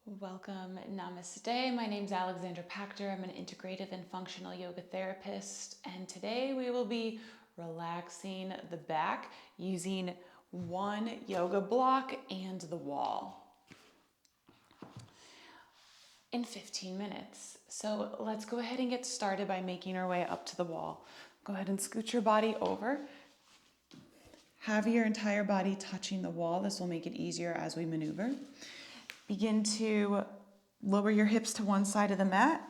Welcome, Namaste. My name's Alexandra Pachter. I'm an integrative and functional yoga therapist, and today we will be relaxing the back using one yoga block and the wall in 15 minutes. So let's go ahead and get started by making our way up to the wall. Go ahead and scoot your body over. Have your entire body touching the wall. This will make it easier as we maneuver. Begin to lower your hips to one side of the mat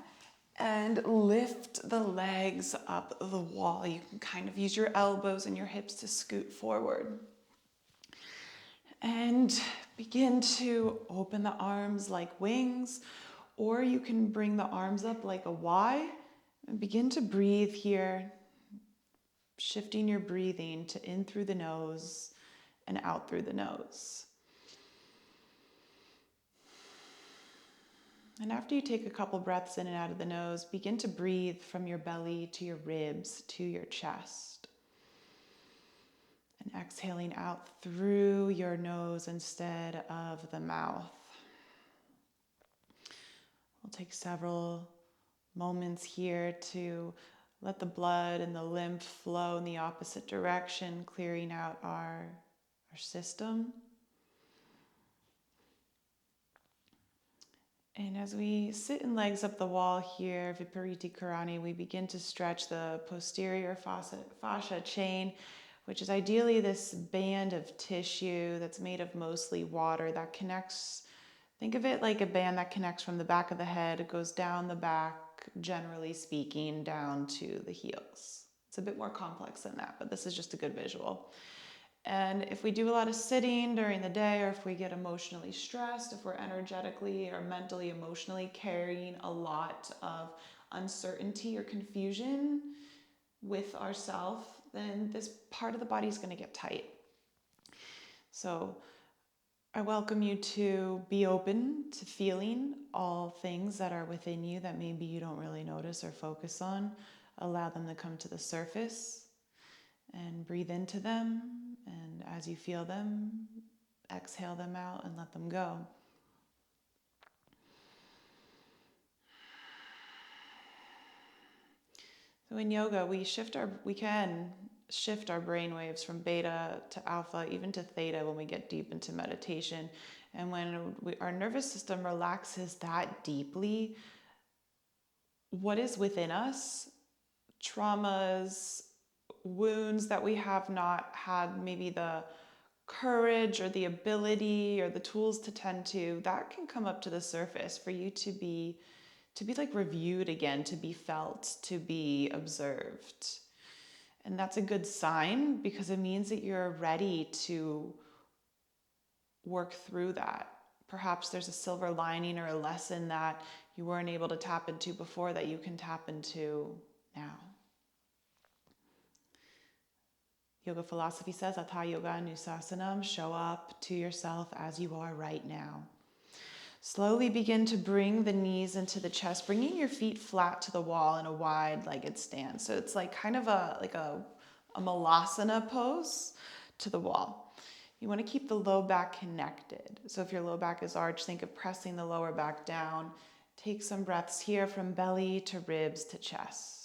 and lift the legs up the wall. You can kind of use your elbows and your hips to scoot forward. And begin to open the arms like wings, or you can bring the arms up like a Y and begin to breathe here, shifting your breathing to in through the nose and out through the nose. And after you take a couple breaths in and out of the nose, begin to breathe from your belly to your ribs to your chest. And exhaling out through your nose instead of the mouth. We'll take several moments here to let the blood and the lymph flow in the opposite direction, clearing out our system. And as we sit in legs up the wall here, Vipariti Karani, we begin to stretch the posterior fascia chain, which is ideally this band of tissue that's made of mostly water that connects. Think of it like a band that connects from the back of the head. It goes down the back, generally speaking, down to the heels. It's a bit more complex than that, but this is just a good visual. And if we do a lot of sitting during the day, or if we get emotionally stressed, if we're energetically or mentally, emotionally carrying a lot of uncertainty or confusion with ourselves, then this part of the body is going to get tight. So I welcome you to be open to feeling all things that are within you that maybe you don't really notice or focus on. Allow them to come to the surface and breathe into them. And as you feel them, exhale them out and let them go. So in yoga, we can shift our brain waves from beta to alpha, even to theta when we get deep into meditation. And when our nervous system relaxes that deeply, what is within us, traumas, wounds that we have not had maybe the courage or the ability or the tools to tend to, that can come up to the surface for you to be like reviewed again, to be felt, to be observed. And that's a good sign because it means that you're ready to work through that. Perhaps there's a silver lining or a lesson that you weren't able to tap into before that you can tap into now. Yoga philosophy says, Atha Yoga Anusasanam, show up to yourself as you are right now. Slowly begin to bring the knees into the chest, bringing your feet flat to the wall in a wide-legged stance. So it's like kind of a malasana pose to the wall. You want to keep the low back connected. So if your low back is arched, think of pressing the lower back down. Take some breaths here from belly to ribs to chest.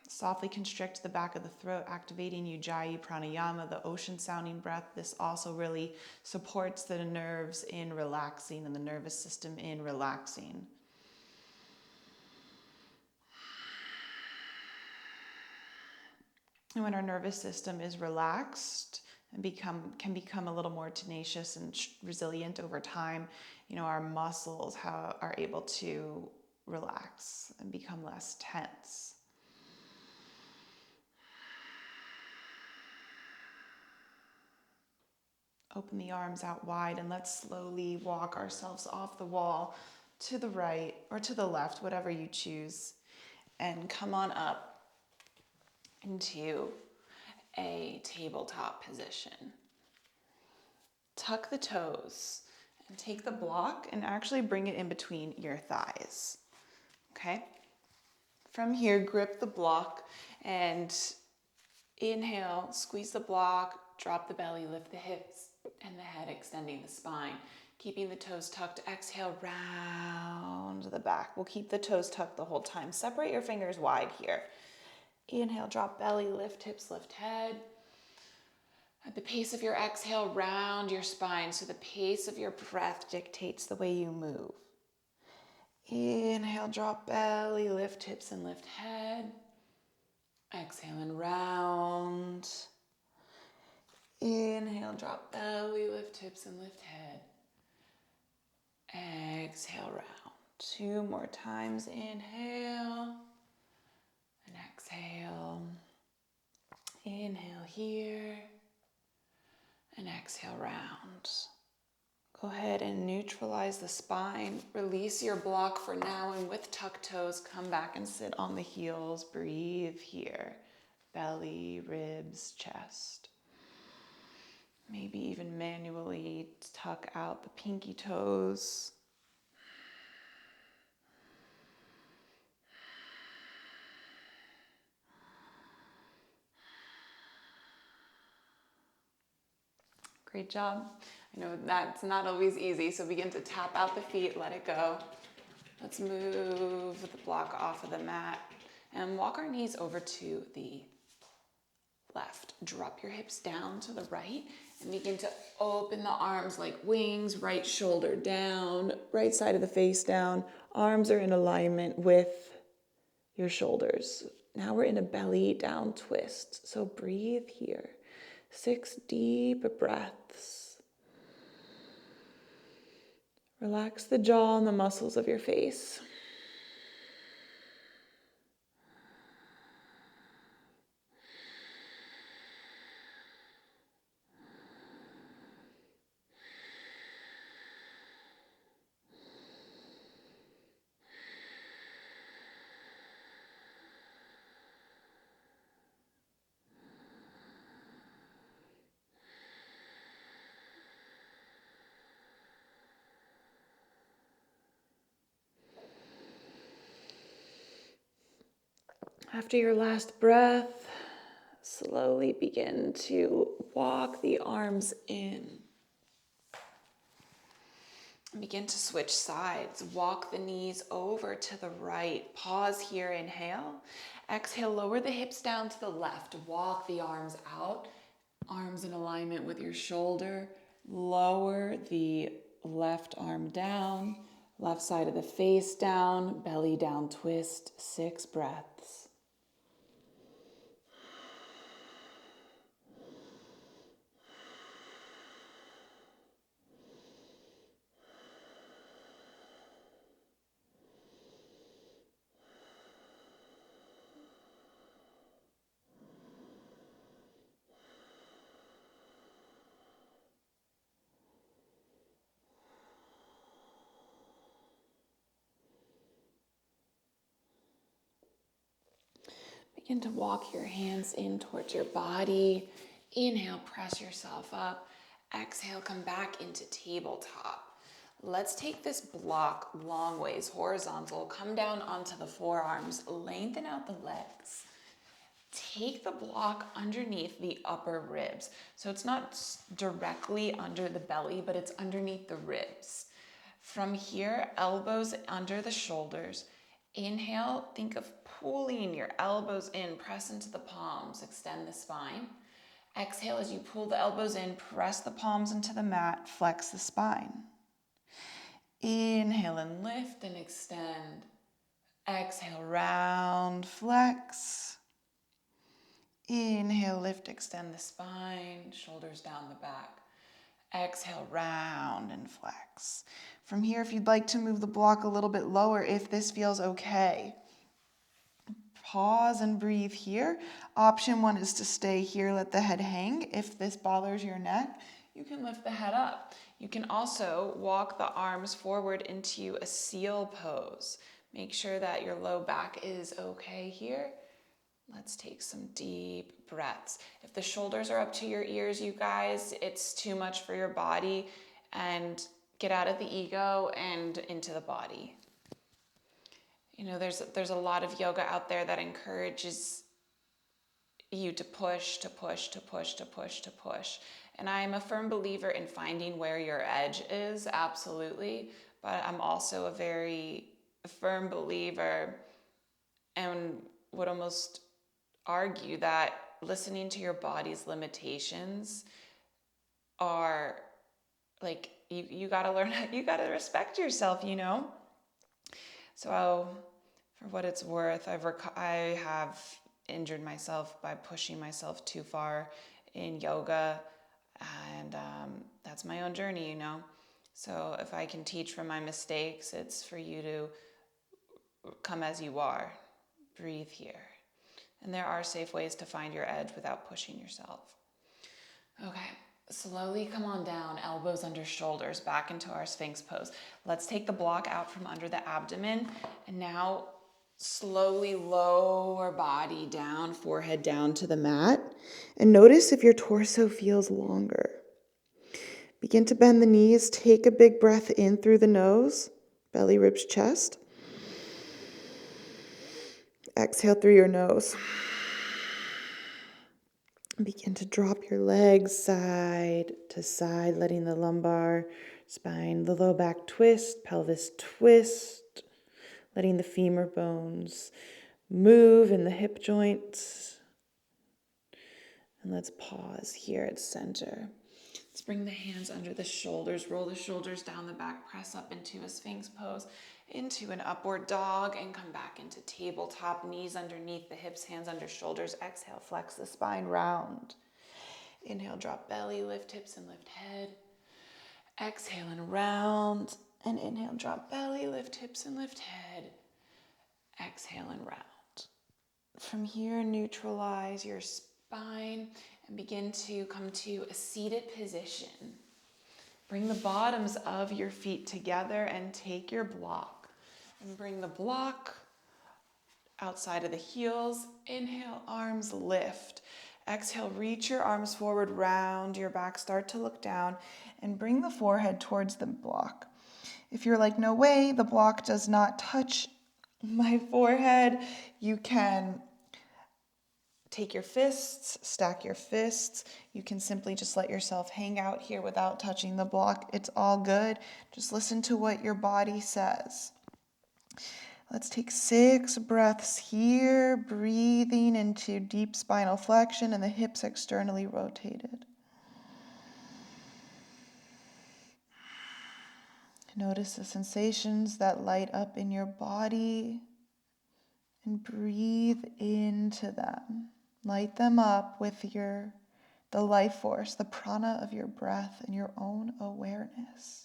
Softly constrict the back of the throat, activating Ujjayi Pranayama, the ocean-sounding breath. This also really supports the nerves in relaxing and the nervous system in relaxing. And when our nervous system is relaxed and can become a little more tenacious and resilient over time, our muscles are able to relax and become less tense. Open the arms out wide and let's slowly walk ourselves off the wall to the right or to the left, whatever you choose, and come on up into a tabletop position. Tuck the toes and take the block and actually bring it in between your thighs. Okay? From here, grip the block and inhale, squeeze the block, drop the belly, lift the hips and the head, extending the spine. Keeping the toes tucked, exhale, round the back. We'll keep the toes tucked the whole time. Separate your fingers wide here. Inhale, drop belly, lift hips, lift head. At the pace of your exhale, round your spine. So the pace of your breath dictates the way you move. Inhale, drop belly, lift hips and lift head. Exhale and round. Inhale, drop belly, lift hips and lift head. Exhale, round. 2 more times. Inhale and exhale. Inhale here and exhale, round. Go ahead and neutralize the spine. Release your block for now, and with tucked toes, come back and sit on the heels. Breathe here. Belly, ribs, chest. Maybe even manually tuck out the pinky toes. Great job. I know that's not always easy, so begin to tap out the feet, let it go. Let's move the block off of the mat and walk our knees over to the left. Drop your hips down to the right and begin to open the arms like wings, right shoulder down, right side of the face down. Arms are in alignment with your shoulders. Now we're in a belly down twist, so breathe here. 6 deep breaths. Relax the jaw and the muscles of your face. After your last breath, slowly begin to walk the arms in. Begin to switch sides. Walk the knees over to the right. Pause here, inhale. Exhale, lower the hips down to the left. Walk the arms out. Arms in alignment with your shoulder. Lower the left arm down. Left side of the face down. Belly down twist. 6 breaths. Begin to walk your hands in towards your body. Inhale, press yourself up. Exhale, come back into tabletop. Let's take this block long ways, horizontal. Come down onto the forearms. Lengthen out the legs. Take the block underneath the upper ribs. So it's not directly under the belly, but it's underneath the ribs. From here, elbows under the shoulders. Inhale, think of pulling your elbows in, press into the palms, extend the spine. Exhale, as you pull the elbows in, press the palms into the mat, flex the spine. Inhale and lift and extend. Exhale, round, flex. Inhale, lift, extend the spine, shoulders down the back. Exhale, round and flex. From here, if you'd like to move the block a little bit lower, if this feels okay, pause and breathe here. Option 1 is to stay here, let the head hang. If this bothers your neck, you can lift the head up. You can also walk the arms forward into a seal pose. Make sure that your low back is okay here. Let's take some deep breaths. If the shoulders are up to your ears, you guys, it's too much for your body, and get out of the ego and into the body. You know, there's a lot of yoga out there that encourages, you to push, to push, to push, to push, to push. And I'm a firm believer in finding where your edge is, absolutely. But I'm also a very firm believer and would almost argue that listening to your body's limitations are like, you got to learn, you got to respect yourself, you know? So for what it's worth, I have injured myself by pushing myself too far in yoga, and that's my own journey, you know? So if I can teach from my mistakes, it's for you to come as you are, breathe here. And there are safe ways to find your edge without pushing yourself. Okay, slowly come on down, elbows under shoulders, back into our Sphinx pose. Let's take the block out from under the abdomen, and now slowly lower body down, forehead down to the mat. And notice if your torso feels longer. Begin to bend the knees, take a big breath in through the nose, belly, ribs, chest. Exhale through your nose. Begin to drop your legs side to side, letting the lumbar spine, the low back twist, pelvis twist, letting the femur bones move in the hip joints. And let's pause here at center. Let's bring the hands under the shoulders, roll the shoulders down the back, press up into a Sphinx pose, into an upward dog, and come back into tabletop, knees underneath the hips, hands under shoulders. Exhale, flex the spine round. Inhale, drop belly, lift hips and lift head. Exhale and round. And inhale, drop belly, lift hips and lift head. Exhale and round. From here, neutralize your spine and begin to come to a seated position. Bring the bottoms of your feet together and take your block. And bring the block outside of the heels. Inhale, arms lift. Exhale, reach your arms forward, round your back, start to look down, and bring the forehead towards the block. If you're like, no way, the block does not touch my forehead, you can take your fists, stack your fists. You can simply just let yourself hang out here without touching the block. It's all good. Just listen to what your body says. Let's take 6 breaths here, breathing into deep spinal flexion and the hips externally rotated. Notice the sensations that light up in your body and breathe into them. Light them up with the life force, the prana of your breath and your own awareness.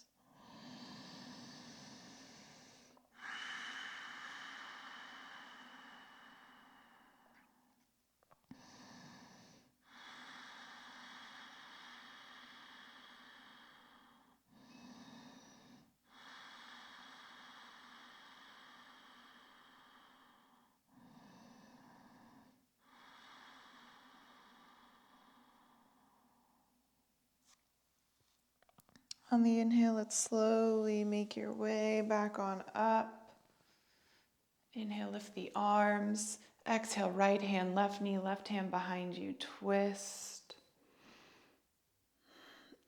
On the inhale, let's slowly make your way back on up. Inhale, lift the arms. Exhale, right hand, left knee, left hand behind you, twist.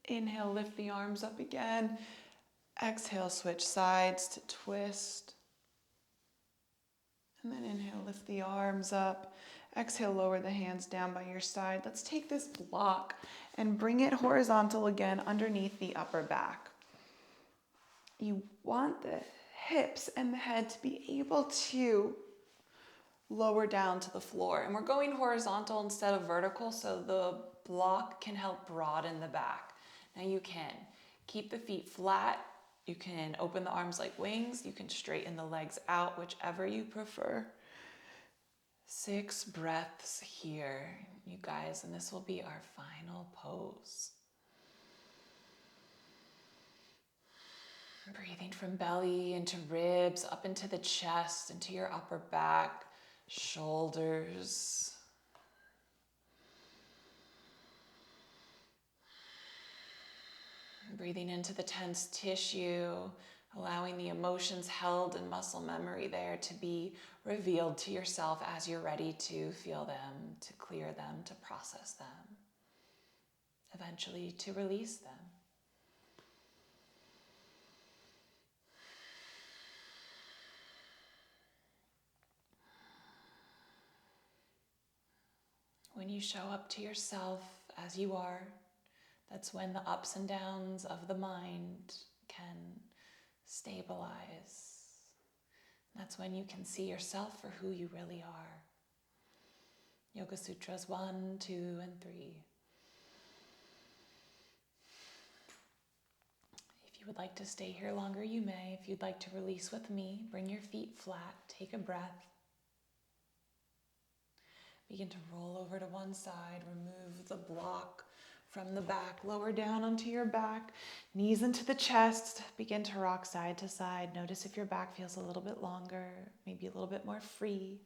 Inhale, lift the arms up again. Exhale, switch sides to twist. And then inhale, lift the arms up. Exhale, lower the hands down by your side. Let's take this block and bring it horizontal again underneath the upper back. You want the hips and the head to be able to lower down to the floor. And we're going horizontal instead of vertical, so the block can help broaden the back. Now you can keep the feet flat. You can open the arms like wings. You can straighten the legs out, whichever you prefer. 6 breaths here, you guys, and this will be our final pose. Breathing from belly into ribs, up into the chest, into your upper back, shoulders. Breathing into the tense tissue, allowing the emotions held in muscle memory there to be revealed to yourself as you're ready to feel them, to clear them, to process them, eventually to release them. When you show up to yourself as you are, that's when the ups and downs of the mind can stabilize. That's when you can see yourself for who you really are. Yoga Sutras 1, 2, and 3. If you would like to stay here longer, you may. If you'd like to release with me, bring your feet flat, take a breath. Begin to roll over to one side, remove the block from the back, lower down onto your back, knees into the chest, begin to rock side to side. Notice if your back feels a little bit longer, maybe a little bit more free.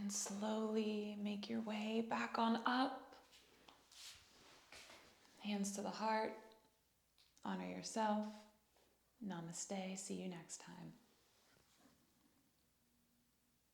And slowly make your way back on up. Hands to the heart. Honor yourself. Namaste. See you next time.